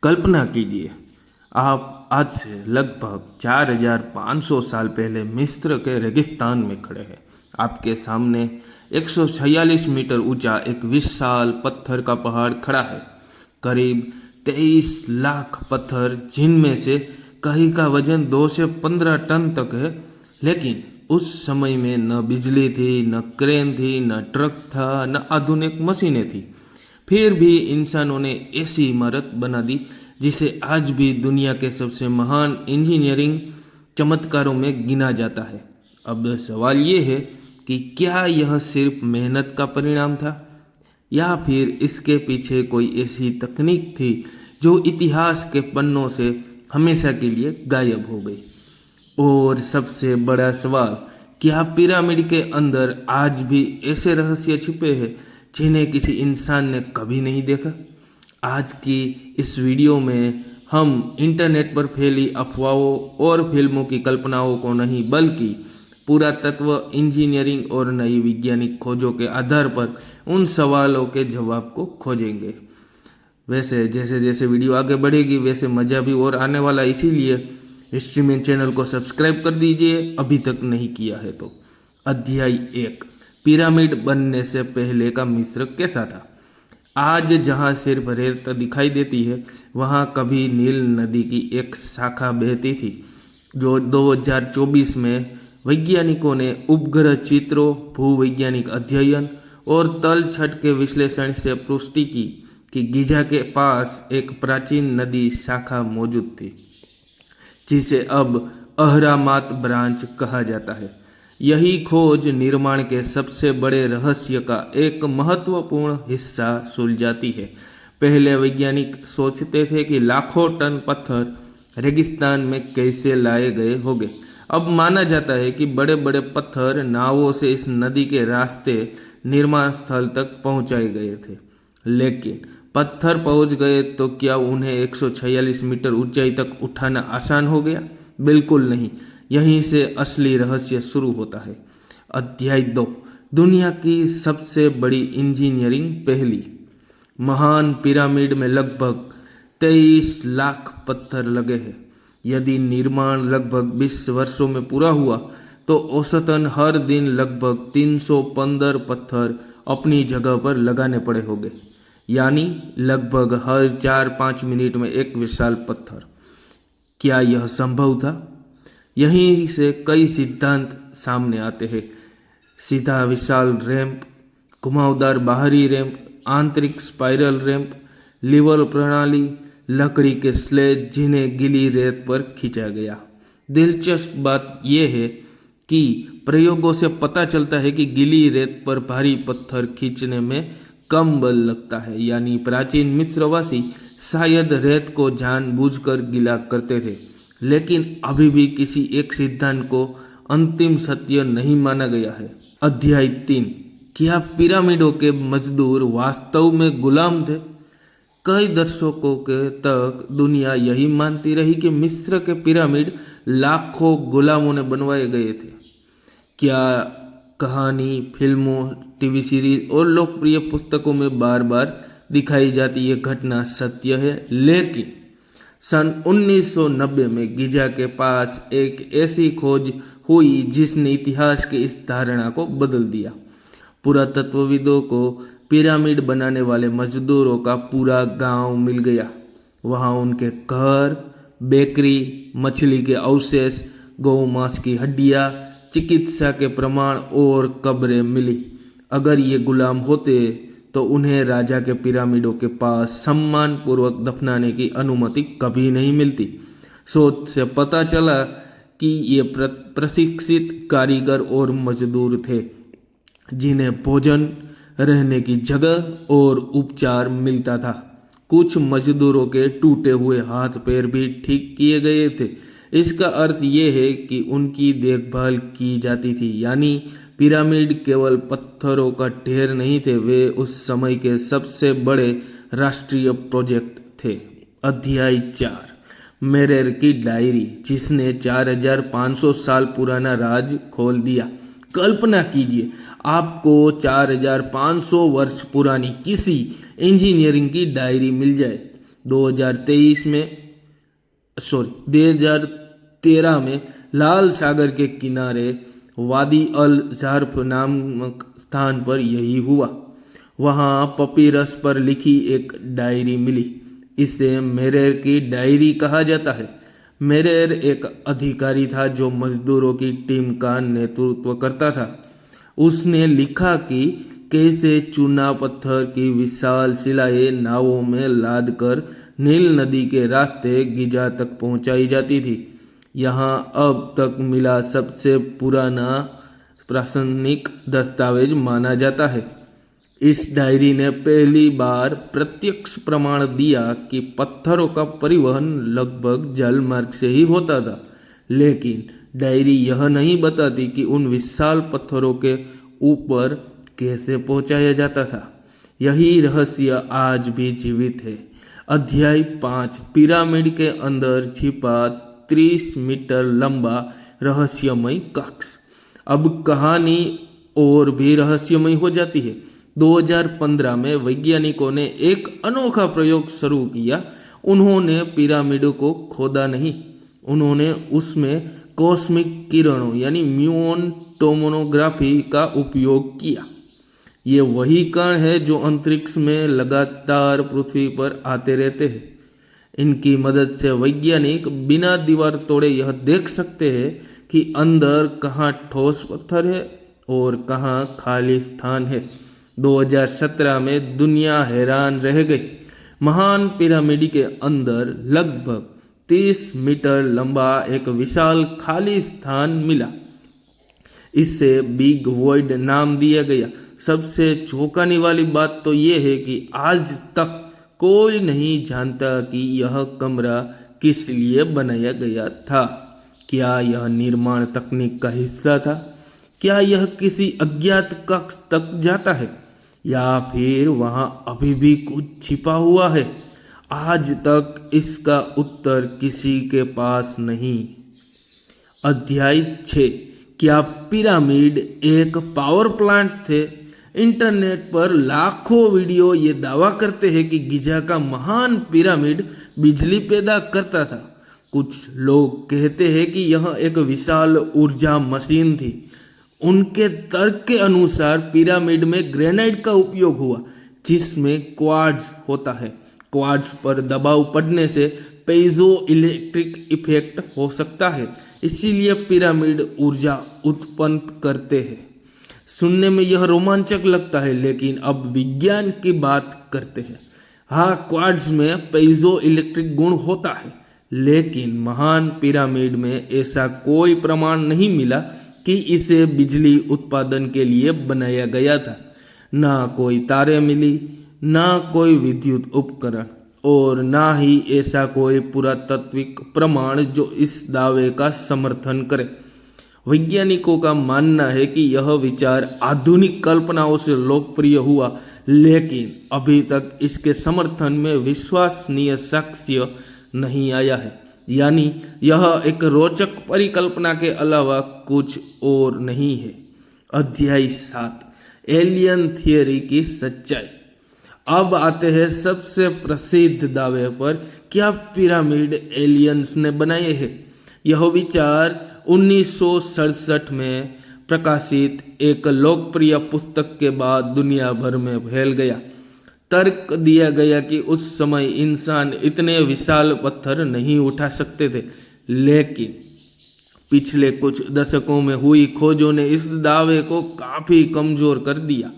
कल्पना कीजिए, आप आज से लगभग 4500 साल पहले मिस्र के रेगिस्तान में खड़े हैं। आपके सामने 146 मीटर ऊंचा एक विशाल पत्थर का पहाड़ खड़ा है। करीब 23 लाख पत्थर, जिनमें से कई का वजन 2 से 15 टन तक है। लेकिन उस समय में न बिजली थी, न क्रेन थी, न ट्रक था, न आधुनिक मशीनें थी। फिर भी इंसानों ने ऐसी इमारत बना दी जिसे आज भी दुनिया के सबसे महान इंजीनियरिंग चमत्कारों में गिना जाता है। अब सवाल ये है कि क्या यह सिर्फ मेहनत का परिणाम था, या फिर इसके पीछे कोई ऐसी तकनीक थी जो इतिहास के पन्नों से हमेशा के लिए गायब हो गई। और सबसे बड़ा सवाल, क्या पिरामिड के अंदर आज भी ऐसे रहस्य छिपे हैं जिन्हें किसी इंसान ने कभी नहीं देखा। आज की इस वीडियो में हम इंटरनेट पर फैली अफवाहों और फिल्मों की कल्पनाओं को नहीं, बल्कि पुरातत्व, इंजीनियरिंग और नई वैज्ञानिक खोजों के आधार पर उन सवालों के जवाब को खोजेंगे। वैसे जैसे जैसे वीडियो आगे बढ़ेगी वैसे मज़ा भी और आने वाला, इसीलिए हिस्ट्री में चैनल को सब्सक्राइब कर दीजिए अभी तक नहीं किया है तो। अध्याय 1, पिरामिड बनने से पहले का मिस्र कैसा था। आज जहाँ सिर्फ रेत दिखाई देती है, वहाँ कभी नील नदी की एक शाखा बहती थी, जो 2024 में वैज्ञानिकों ने उपग्रह चित्रों, भूवैज्ञानिक अध्ययन और तल छट के विश्लेषण से पुष्टि की कि गिजा के पास एक प्राचीन नदी शाखा मौजूद थी, जिसे अब अहरामात ब्रांच कहा जाता है। यही खोज निर्माण के सबसे बड़े रहस्य का एक महत्वपूर्ण हिस्सा सुलझाती है। पहले वैज्ञानिक सोचते थे कि लाखों टन पत्थर रेगिस्तान में कैसे लाए गए होंगे। अब माना जाता है कि बड़े बड़े पत्थर नावों से इस नदी के रास्ते निर्माण स्थल तक पहुंचाए गए थे। लेकिन पत्थर पहुंच गए तो क्या उन्हें 146 मीटर ऊंचाई तक उठाना आसान हो गया? बिल्कुल नहीं। यहीं से असली रहस्य शुरू होता है। अध्याय 2, दुनिया की सबसे बड़ी इंजीनियरिंग पहेली। महान पिरामिड में लगभग 23 लाख पत्थर लगे हैं। यदि निर्माण लगभग 20 वर्षों में पूरा हुआ तो औसतन हर दिन लगभग 315 पत्थर अपनी जगह पर लगाने पड़े होंगे, यानी लगभग हर 4-5 मिनट में एक विशाल पत्थर। क्या यह संभव था? यहीं से कई सिद्धांत सामने आते हैं। सीधा विशाल रैंप, घुमावदार बाहरी रैंप, आंतरिक स्पाइरल रैंप, लीवर प्रणाली, लकड़ी के स्लेज जिन्हें गीली रेत पर खींचा गया। दिलचस्प बात यह है कि प्रयोगों से पता चलता है कि गीली रेत पर भारी पत्थर खींचने में कम बल लगता है, यानी प्राचीन मिस्रवासी शायद रेत को जानबूझकर गीला करते थे। लेकिन अभी भी किसी एक सिद्धांत को अंतिम सत्य नहीं माना गया है। अध्याय 3, क्या पिरामिडों के मजदूर वास्तव में गुलाम थे? कई दशकों के तक दुनिया यही मानती रही कि मिस्र के पिरामिड लाखों गुलामों ने बनवाए गए थे। क्या कहानी, फिल्मों, टीवी सीरीज और लोकप्रिय पुस्तकों में बार बार दिखाई जाती यह घटना सत्य है? लेकिन सन 1990 में गिजा के पास एक ऐसी खोज हुई जिसने इतिहास की इस धारणा को बदल दिया। पुरातत्वविदों को पिरामिड बनाने वाले मजदूरों का पूरा गांव मिल गया। वहां उनके घर, बेकरी, मछली के अवशेष, गौमांस की हड्डियां, चिकित्सा के प्रमाण और कब्रें मिली। अगर ये गुलाम होते तो उन्हें राजा के पिरामिडों के पास सम्मान पूर्वक दफनाने की अनुमति कभी नहीं मिलती। शोध से पता चला कि ये प्रशिक्षित कारीगर और मजदूर थे, जिन्हें भोजन, रहने की जगह और उपचार मिलता था। कुछ मजदूरों के टूटे हुए हाथ पैर भी ठीक किए गए थे। इसका अर्थ ये है कि उनकी देखभाल की जाती थी, यानी पिरामिड केवल पत्थरों का ढेर नहीं थे, वे उस समय के सबसे बड़े राष्ट्रीय प्रोजेक्ट थे। अध्याय 4, मेरेर की डायरी, जिसने 4500 साल पुराना राज खोल दिया। कल्पना कीजिए, आपको 4500 वर्ष पुरानी किसी इंजीनियरिंग की डायरी मिल जाए 2023 में 2013 में लाल सागर के किनारे वादी अल ज़ार्फ नामक स्थान पर यही हुआ। वहाँ पपीरस पर लिखी एक डायरी मिली। इसे मेरेर की डायरी कहा जाता है। मेरेर एक अधिकारी था जो मजदूरों की टीम का नेतृत्व करता था। उसने लिखा कि कैसे चूना पत्थर की विशाल शिलाएं नावों में लादकर नील नदी के रास्ते गिजा तक पहुंचाई जाती थी। यहाँ अब तक मिला सबसे पुराना प्रासंगिक दस्तावेज माना जाता है। इस डायरी ने पहली बार प्रत्यक्ष प्रमाण दिया कि पत्थरों का परिवहन लगभग जल मार्ग से ही होता था, लेकिन डायरी यह नहीं बताती कि उन विशाल पत्थरों के ऊपर कैसे पहुंचाया जाता था। यही रहस्य आज भी जीवित है। अध्याय 5 पिरामिड के अंदर छिपा 30 मीटर लंबा रहस्यमय कक्ष। अब कहानी और भी रहस्यमय हो जाती है। 2015 में वैज्ञानिकों ने एक अनोखा प्रयोग शुरू किया। उन्होंने पिरामिड को खोदा नहीं, उन्होंने उसमें कॉस्मिक किरणों यानी म्यून टोमोग्राफी का उपयोग किया। ये वही कण है जो अंतरिक्ष में लगातार पृथ्वी पर आते रहते हैं। इनकी मदद से वैज्ञानिक बिना दीवार तोड़े यह देख सकते हैं कि अंदर कहाँ ठोस पत्थर है और कहाँ खाली स्थान है। 2017 में दुनिया हैरान रह गई। महान पिरामिड के अंदर लगभग 30 मीटर लंबा एक विशाल खाली स्थान मिला। इसे बिग वॉइड नाम दिया गया। सबसे चौंकाने वाली बात तो यह है कि आज तक कोई नहीं जानता कि यह कमरा किस लिए बनाया गया था। क्या यह निर्माण तकनीक का हिस्सा था? क्या यह किसी अज्ञात कक्ष तक जाता है, या फिर वहां अभी भी कुछ छिपा हुआ है? आज तक इसका उत्तर किसी के पास नहीं। अध्याय 6 क्या पिरामिड एक पावर प्लांट थे? इंटरनेट पर लाखों वीडियो ये दावा करते हैं कि गिजा का महान पिरामिड बिजली पैदा करता था। कुछ लोग कहते हैं कि यह एक विशाल ऊर्जा मशीन थी। उनके तर्क के अनुसार पिरामिड में ग्रेनाइट का उपयोग हुआ, जिसमें क्वार्ट्ज होता है। क्वार्ट्ज पर दबाव पड़ने से पेइजो इलेक्ट्रिक इफेक्ट हो सकता है, इसीलिए पिरामिड ऊर्जा उत्पन्न करते हैं। सुनने में यह रोमांचक लगता है, लेकिन अब विज्ञान की बात करते हैं। हाँ, क्वार्ट्ज में पेइजो इलेक्ट्रिक गुण होता है, लेकिन महान पिरामिड में ऐसा कोई प्रमाण नहीं मिला कि इसे बिजली उत्पादन के लिए बनाया गया था। ना कोई तारे मिली, ना कोई विद्युत उपकरण, और ना ही ऐसा कोई पुरातात्विक प्रमाण जो इस दावे का समर्थन करे। वैज्ञानिकों का मानना है कि यह विचार आधुनिक कल्पनाओं से लोकप्रिय हुआ, लेकिन अभी तक इसके समर्थन में विश्वसनीय साक्ष्य नहीं आया है। यानी यह एक रोचक परिकल्पना के अलावा कुछ और नहीं है। अध्याय 7 एलियन थियरी की सच्चाई। अब आते हैं सबसे प्रसिद्ध दावे पर। क्या पिरामिड एलियंस ने बनाए हैं? यह विचार 1967 में प्रकाशित एक लोकप्रिय पुस्तक के बाद दुनिया भर में फैल गया। तर्क दिया गया कि उस समय इंसान इतने विशाल पत्थर नहीं उठा सकते थे, लेकिन पिछले कुछ दशकों में हुई खोजों ने इस दावे को काफी कमजोर कर दिया।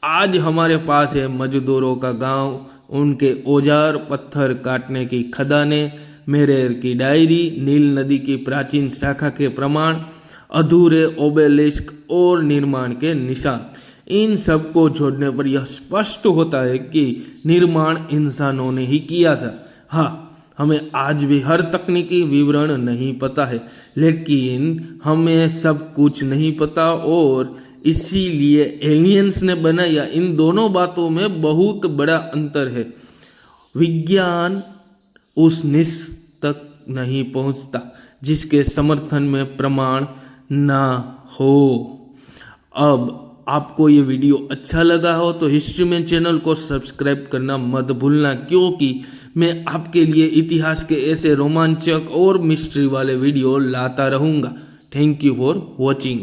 आज हमारे पास है मजदूरों का गांव, उनके औजार, पत्थर काटने की खदानें, मेरेर की डायरी, नील नदी की प्राचीन शाखा के प्रमाण, अधूरे ओबेलिस्क और निर्माण के निशान। इन सब को जोड़ने पर यह स्पष्ट होता है कि निर्माण इंसानों ने ही किया था। हाँ, हमें आज भी हर तकनीकी विवरण नहीं पता है, लेकिन हमें सब कुछ नहीं पता और इसीलिए एलियंस ने बनाया। इन दोनों बातों में बहुत बड़ा अंतर है। विज्ञान उस निष्कर्ष तक नहीं पहुंचता जिसके समर्थन में प्रमाण ना हो। अब आपको ये वीडियो अच्छा लगा हो तो हिस्ट्री में चैनल को सब्सक्राइब करना मत भूलना, क्योंकि मैं आपके लिए इतिहास के ऐसे रोमांचक और मिस्ट्री वाले वीडियो लाता रहूँगा। Thank you for watching.